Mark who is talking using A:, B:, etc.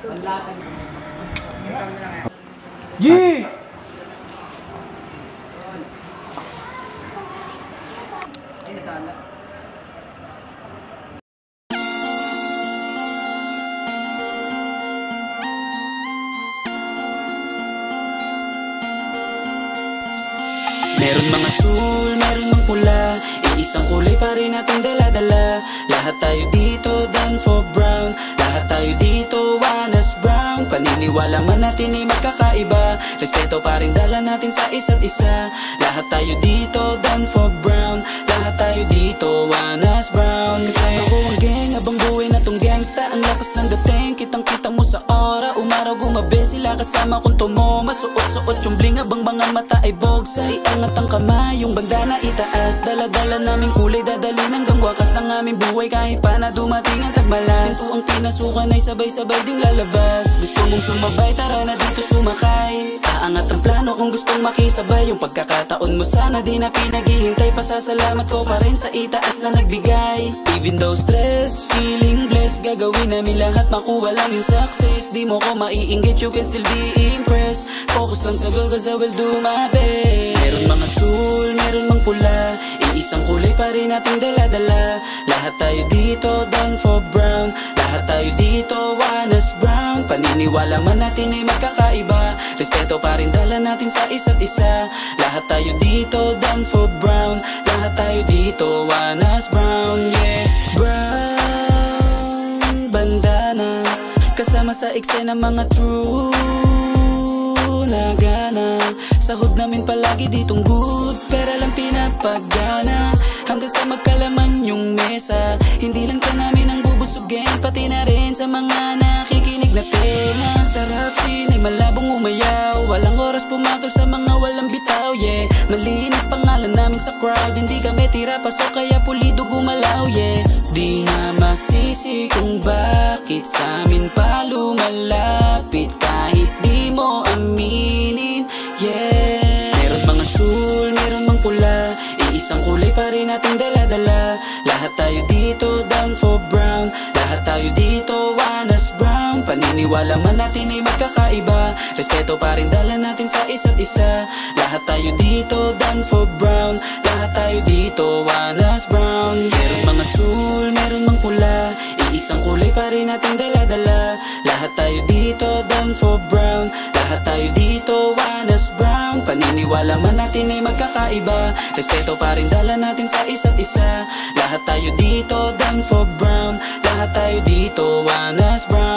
A: G!
B: Meron mga sul, meron mang pula, iisang kulay pa rin ating dala-dala. Lahat tayo dito down for brown, lahat tayo dito one as brown. Paniniwala man natin ay magkakaiba, respeto pa rin dala natin sa isa't isa. Lahat tayo dito down for brown, lahat tayo dito one as brown. Kasama ko ang gang, abang buhay na tong gangsta. Ang lakas ng dating, kitang kita mo sa aura. Umaraw gumabi sila kasama kong tumo. Masuot-suot yung bling, abang mga mata ay bogsay. Angat ang kamay, yung bandana itaas. Dala-dala naming kulay, dadalhin hanggang wakas ng aming buhay. Kahit pa na dumating ang tagmalas, pinto ang pinasukan ay sabay-sabay ding lalabas. Gusto mong sumabay, tara na dito sumakay. Aangat ang plano kung gustong makisabay. Yung pagkakataon mo sana di na pinaghihintay. Pasasalamat ko pa rin sa itaas na nagbigay. Even though stress, feeling blessed, gagawin namin lahat makuha lang yung success. Di mo ko maiinggit, you can still be impressed. Focus lang sa goal cause I will do my best. Meron mga sul, meron mang pula, iisang kulay pa rin ating dala-dala. Lahat tayo dito down for brown, lahat tayo dito one as brown. Paniniwala man natin ay magkakaiba, respeto pa rin dala natin sa isa't isa. Lahat tayo dito down for brown, lahat tayo dito one as brown. Yeah, brown bandana, kasama sa eksena mga true na gana. Sahod namin palagi ditong good, pera lang pinapagana. Hanggang sa magkalaman yung mesa, hindi lang ka namin ang bubusugin, pati na rin sa mga nakikinig na tenga. Sarap sinay, malabong umayaw, walang oras pumatol sa mga walang bitaw. Yeah, malinis pangalan namin sa crowd, hindi kami tira pasok kaya pulido gumalaw. Yeah, di na masisi kung bakit sa amin pa lumalapit kahit di mo aminin. Yeah, meron mga sul, meron mang pula, iisang kulay pa rin ating dala-dala. Lahat tayo dito down for brown, lahat tayo dito one as brown. Paniniwala man natin ay magkakaiba, respeto pa rin dala natin sa isa't isa. Lahat tayo dito down for brown, lahat tayo dito one as brown. Meron mga sul, meron mang pula, iisang kulay pa rin ating dala-dala. Lahat tayo dito down for brown, lahat tayo dito one as brown. Paniniwala man natin ay magkakaiba, respeto pa rin dala natin sa isa't isa. Lahat tayo dito down for brown, lahat tayo dito one as brown.